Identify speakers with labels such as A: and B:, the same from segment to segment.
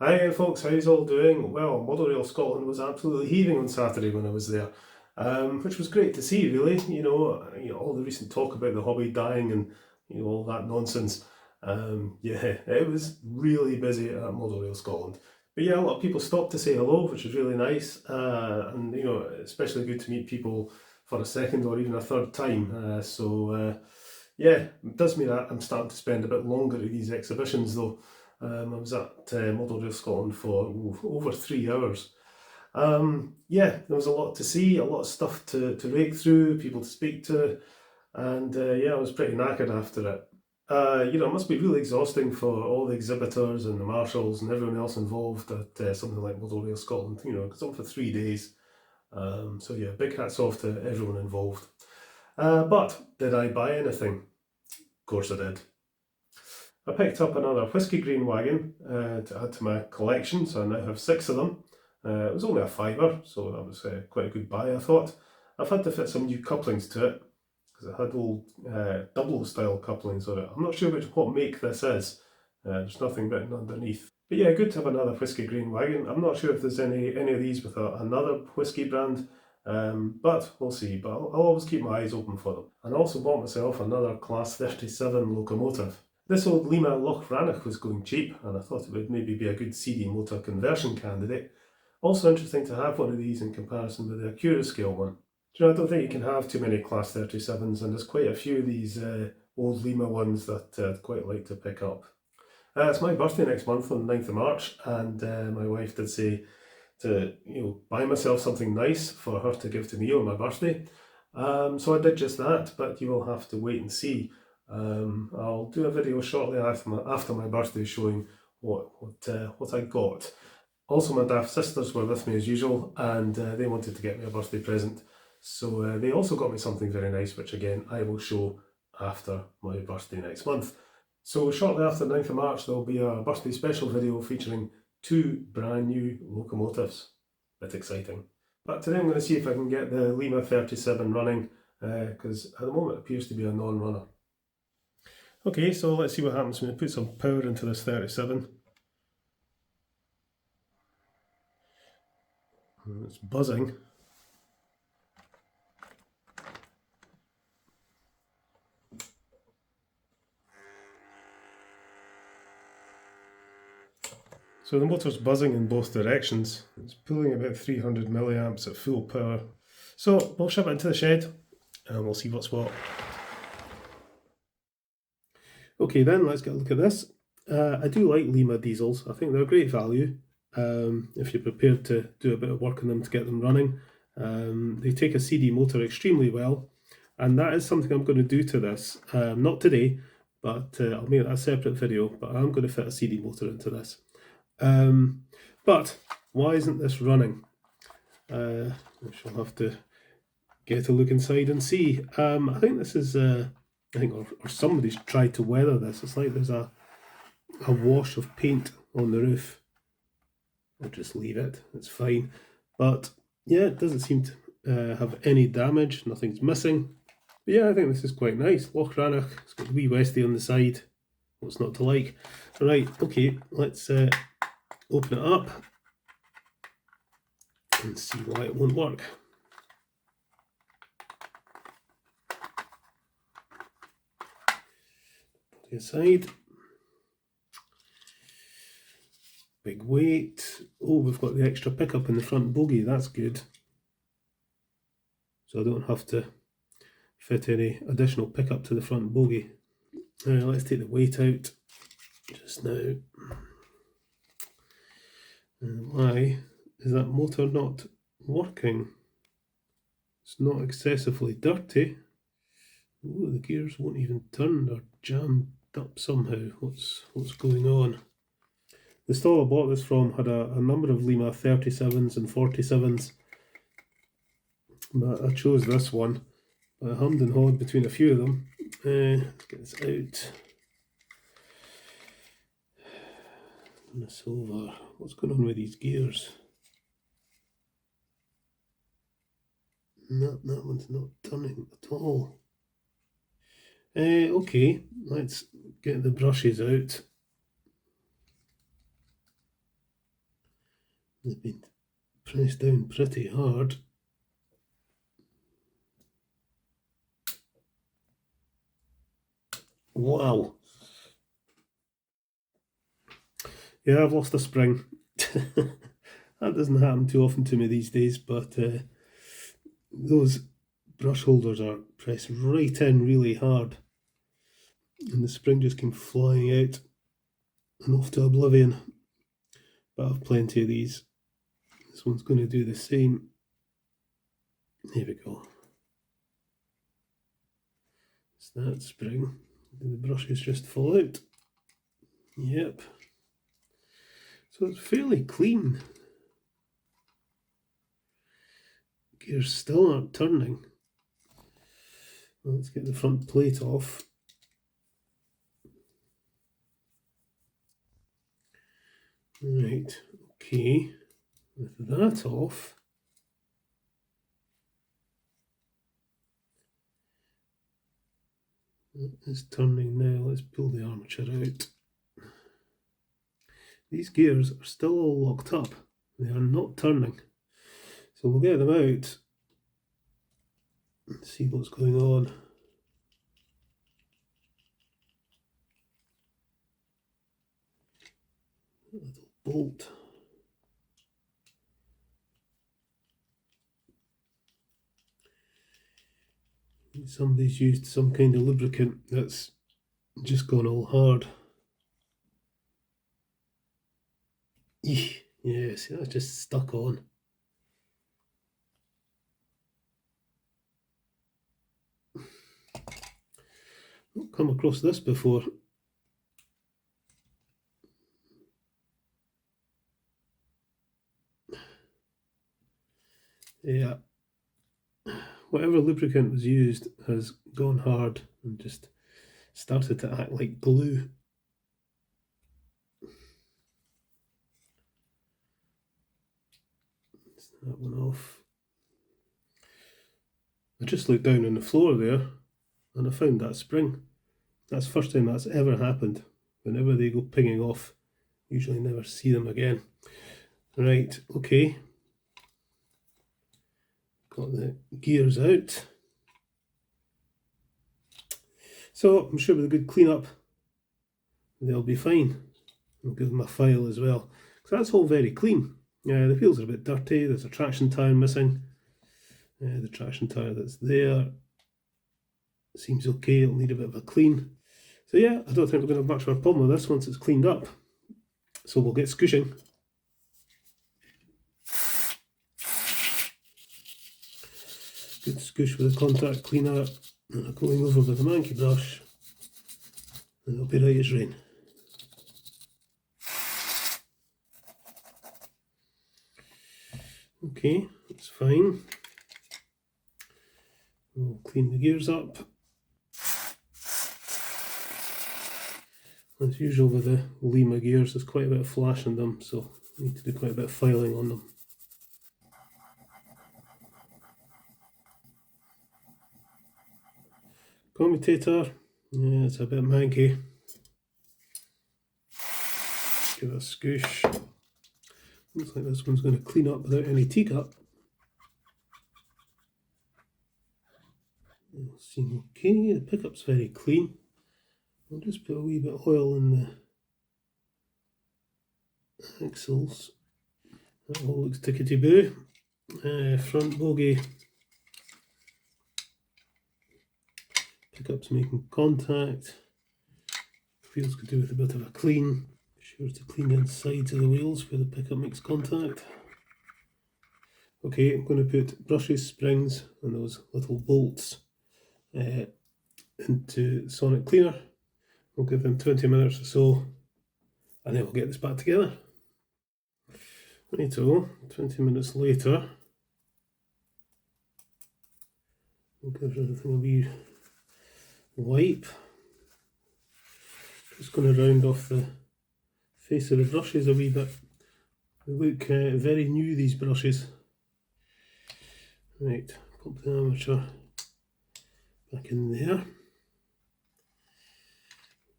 A: Hi again folks, how's all doing? Well, Model Rail Scotland was absolutely heaving on Saturday when I was there, which was great to see really, all the recent talk about the hobby dying and all that nonsense. Yeah, it was really busy at Model Rail Scotland. But yeah, a lot of people stopped to say hello, which was really nice, and especially good to meet people for a second or even a third time. Yeah, it does mean that I'm starting to spend a bit longer at these exhibitions though. I was at Model Rail Scotland for over 3 hours. Yeah, there was a lot to see, a lot of stuff to rake through, people to speak to, and yeah, I was pretty knackered after it. It must be really exhausting for all the exhibitors and the marshals and everyone else involved at something like Model Rail Scotland. It's on for 3 days. So yeah, big hats off to everyone involved. But did I buy anything? Of course I did. I picked up another Whisky Grain Wagon to add to my collection, so I now have 6 of them. It was only a fiver, so that was quite a good buy, I thought. I've had to fit some new couplings to it, because it had old double style couplings on it. I'm not sure what make this is, there's nothing written underneath. But yeah, good to have another Whisky Grain Wagon. I'm not sure if there's any of these with another whisky brand, but we'll see. But I'll always keep my eyes open for them. And I also bought myself another Class 37 locomotive. This old Lima Loch Rannoch was going cheap, and I thought it would maybe be a good CD motor conversion candidate. Also interesting to have one of these in comparison with the Acura scale one. I don't think you can have too many Class 37s, and there's quite a few of these old Lima ones that I'd quite like to pick up. It's my birthday next month on the 9th of March, and my wife did say to buy myself something nice for her to give to me on my birthday. So I did just that, but you will have to wait and see. I'll do a video shortly after my birthday showing what I got. Also, my daft sisters were with me as usual, and they wanted to get me a birthday present. So they also got me something very nice, which again I will show after my birthday next month. So shortly after 9th of March there will be a birthday special video featuring 2 brand new locomotives. Bit exciting. But today I'm going to see if I can get the Lima 37 running, because at the moment it appears to be a non-runner. Okay, so let's see what happens when I put some power into this 37. It's buzzing. So the motor's buzzing in both directions. It's pulling about 300 milliamps at full power. So we'll shove it into the shed and we'll see what's what. Okay then, let's get a look at this. I do like Lima diesels. I think they're great value if you're prepared to do a bit of work on them to get them running. They take a CD motor extremely well, and that is something I'm going to do to this. Not today, but I'll make that a separate video, but I'm going to fit a CD motor into this. But why isn't this running? I shall have to get a look inside and see. I think this is, or somebody's tried to weather this. It's like there's a wash of paint on the roof. I'll just leave it, it's fine. But yeah, it doesn't seem to have any damage, nothing's missing. But yeah, I think this is quite nice. Loch Rannoch, it's got the wee Westie on the side. What's not to like? Right, okay, let's open it up and see why it won't work. Put it aside. Big weight. Oh, we've got the extra pickup in the front bogie, that's good. So I don't have to fit any additional pickup to the front bogie. Let's take the weight out just now. Why is that motor not working? It's not excessively dirty. Ooh, the gears won't even turn, they're jammed up somehow. What's going on? The stall I bought this from had a number of Lima 37s and 47s, but I chose this one. I hummed and hawed between a few of them. Let's get this out. This over. What's going on with these gears? No, that one's not turning at all. Okay, let's get the brushes out. They've been pressed down pretty hard. Wow. Yeah, I've lost a spring. That doesn't happen too often to me these days, but those brush holders are pressed right in really hard, and the spring just came flying out and off to oblivion. But I've plenty of these. This one's going to do the same. There we go. It's that spring. The brushes just fall out. Yep. So it's fairly clean. Gears still aren't turning. Well, let's get the front plate off. Right, okay. With that off, that is turning now. Let's pull the armature out. These gears are still all locked up. They are not turning. So we'll get them out and see what's going on. A little bolt. Somebody's used some kind of lubricant that's just gone all hard. Yeah, see, that's just stuck on. Not come across this before. Yeah, whatever lubricant was used has gone hard and just started to act like glue. Let's take that one off. I just looked down on the floor there and I found that spring. That's the first time that's ever happened. Whenever they go pinging off, usually never see them again. Right, okay. Got the gears out. So I'm sure with a good clean-up, they'll be fine. I'll give them a file as well. So that's all very clean. The wheels are a bit dirty. There's a traction tyre missing. The traction tyre that's there seems okay. It'll need a bit of a clean. So yeah, I don't think we're going to have much of a problem with this once it's cleaned up. So we'll get squishing. Good squish with a contact cleaner and going over with a manky brush, and it'll be right as rain. Okay, that's fine. We'll clean the gears up. As usual with the Lima gears, there's quite a bit of flash in them, so we need to do quite a bit of filing on them. Commutator, yeah, it's a bit manky. Give it a scoosh. Looks like this one's going to clean up without any teacup. Seem okay, the pickup's very clean. I'll just put a wee bit of oil in the axles. That all looks tickety-boo. Front bogie. Pickup's making contact. Wheels could do with a bit of a clean. Be sure to clean the insides of the wheels where the pickup makes contact. Okay, I'm going to put brushes, springs and those little bolts into sonic cleaner. We'll give them 20 minutes or so and then we'll get this back together. Righto, 20 minutes later, we'll give everything a wee wipe. Just going to round off the face of the brushes a wee bit. They look very new, these brushes. Right, pop the armature back in there.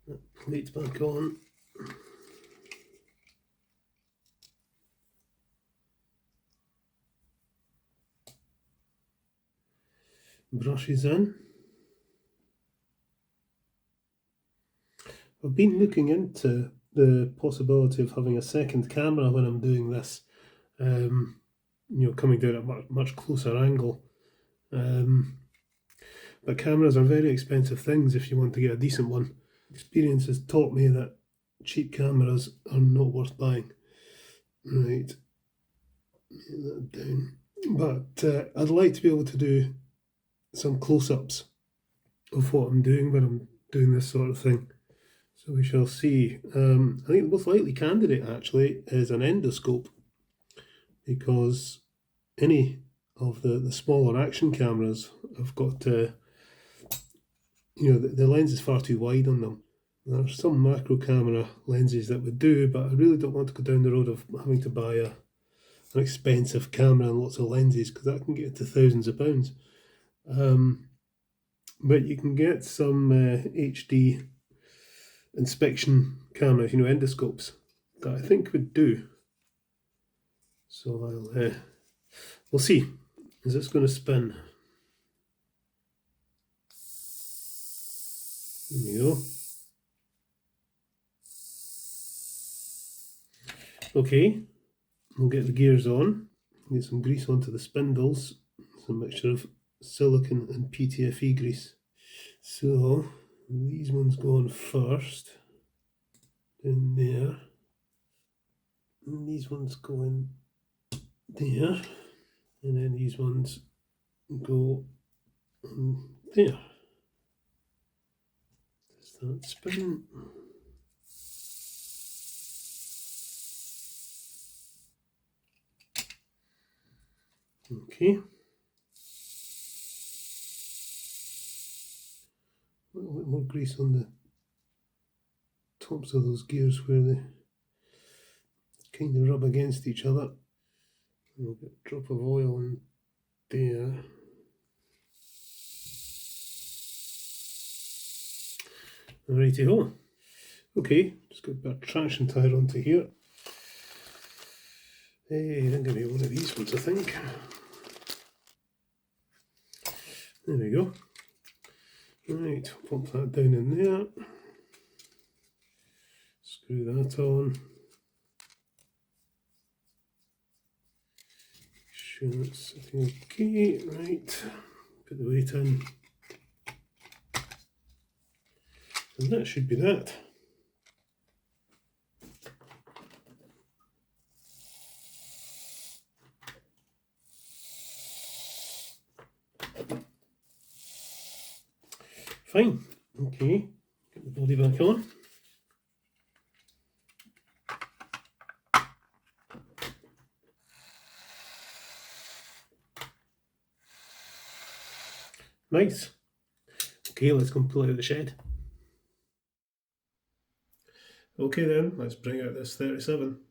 A: That plate back on. brushes in. I've been looking into the possibility of having a second camera when I'm doing this, you know, coming down at a much closer angle. But cameras are very expensive things if you want to get a decent one. Experience has taught me that cheap cameras are not worth buying. Right, get that down. But I'd like to be able to do some close-ups of what I'm doing when I'm doing this sort of thing. So we shall see. I think the most likely candidate actually is an endoscope, because any of the smaller action cameras have got, you know, the lens is far too wide on them. There are some macro camera lenses that would do, but I really don't want to go down the road of having to buy an expensive camera and lots of lenses, because that can get to thousands of pounds. But you can get some HD inspection cameras, you know, endoscopes, that I think would do. So we'll see. Is this going to spin? There we go. Okay, we'll get the gears on, get some grease onto the spindles, some mixture of silicone and PTFE grease. So these ones go on first, down there, and these ones go in there, and then these ones go on there. Start spinning. Okay. A little bit more grease on the tops of those gears where they kind of rub against each other. We'll get a drop of oil in there. Righty ho. Okay, just got a bit of traction tire onto here. Hey, I'm going to be one of these ones, I think. There we go. Right, pop that down in there. Screw that on. Make sure that's sitting okay. Right, put the weight in. And that should be that. Fine. Okay, get the body back on. Nice. Okay, let's go and pull it out of the shed. Okay then, let's bring out this 37.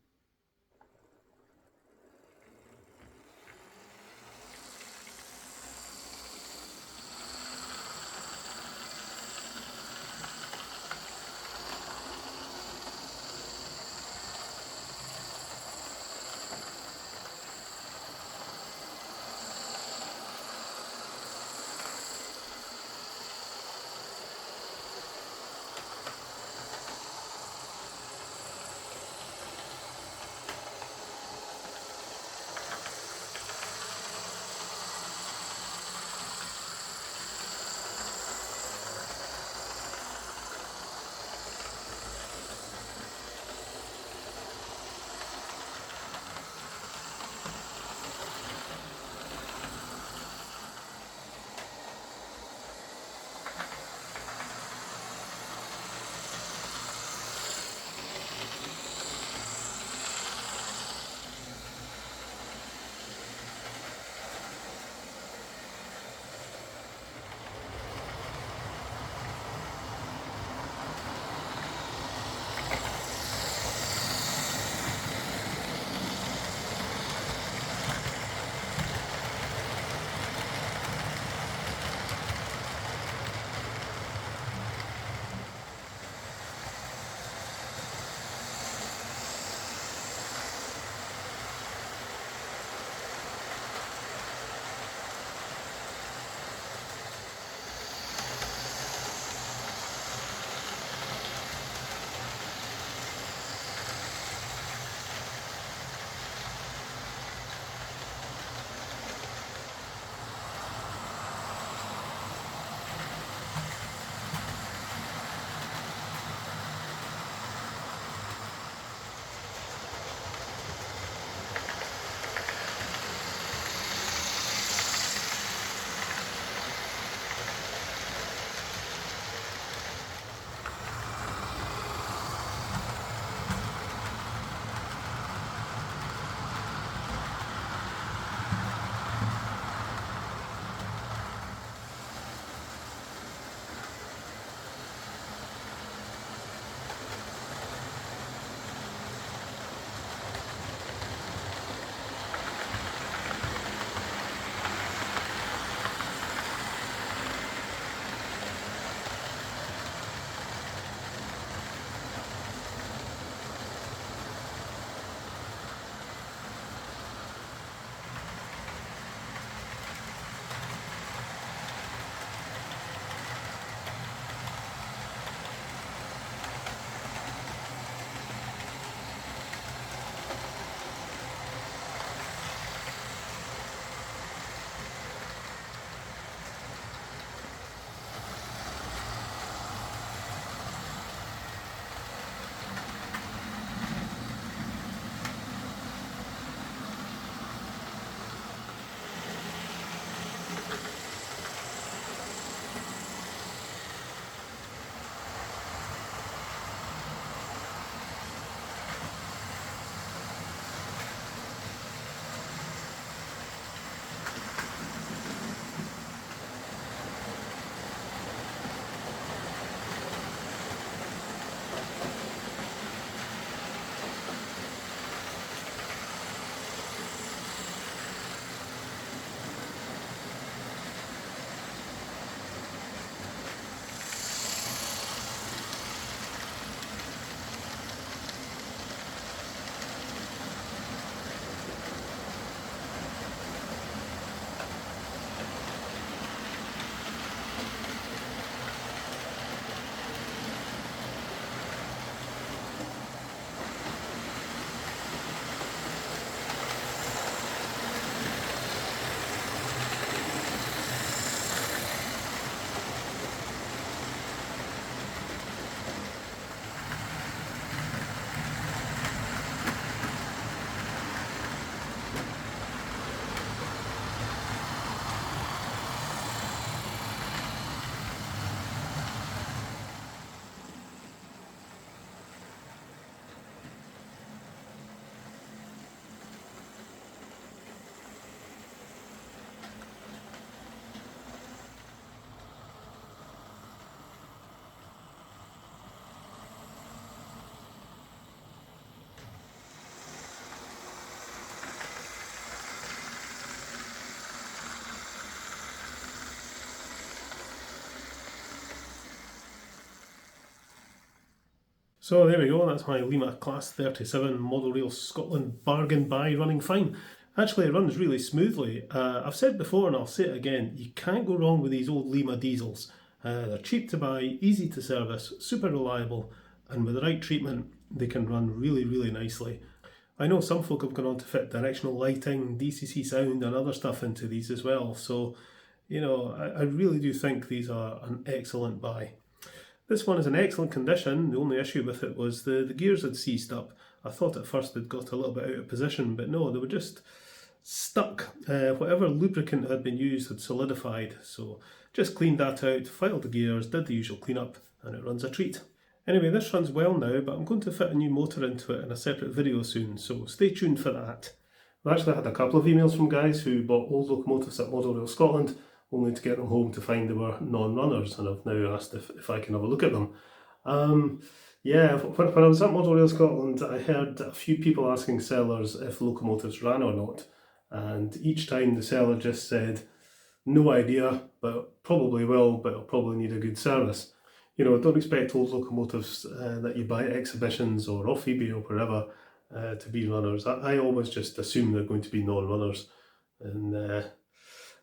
A: So there we go, that's my Lima Class 37 Model Rail Scotland bargain buy running fine. Actually, it runs really smoothly. I've said before and I'll say it again, you can't go wrong with these old Lima diesels. They're cheap to buy, easy to service, super reliable, and with the right treatment, they can run really, really nicely. I know some folk have gone on to fit directional lighting, DCC sound and other stuff into these as well, so you know, I really do think these are an excellent buy. This one is in excellent condition. The only issue with it was the gears had seized up. I thought at first they'd got a little bit out of position, but no, they were just stuck. Whatever lubricant had been used had solidified, so just cleaned that out, filed the gears, did the usual cleanup, and it runs a treat. Anyway, this runs well now, but I'm going to fit a new motor into it in a separate video soon, so stay tuned for that. I've actually had a couple of emails from guys who bought old locomotives at Model Rail Scotland, only to get them home to find they were non-runners, and I've now asked if I can have a look at them. Yeah, when I was at Model Rail Scotland, I heard a few people asking sellers if locomotives ran or not, and each time the seller just said, no idea, but probably will, but it'll probably need a good service. You know, don't expect old locomotives that you buy at exhibitions or off eBay or wherever to be runners. I always just assume they're going to be non-runners, and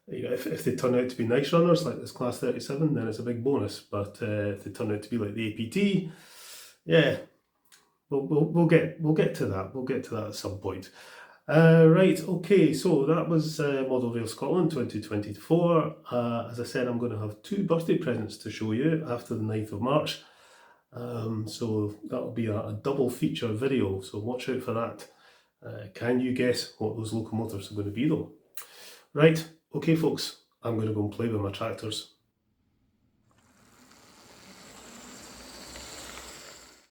A: you know, if they turn out to be nice runners like this Class 37, then it's a big bonus. But if they turn out to be like the APT, yeah, we'll get to that. We'll get to that at some point. Right, okay, so that was Model Rail Scotland 2024. As I said, I'm going to have 2 birthday presents to show you after the 9th of March. So that'll be a double feature video, so watch out for that. Can you guess what those locomotives are going to be though? Right, okay folks, I'm going to go and play with my tractors.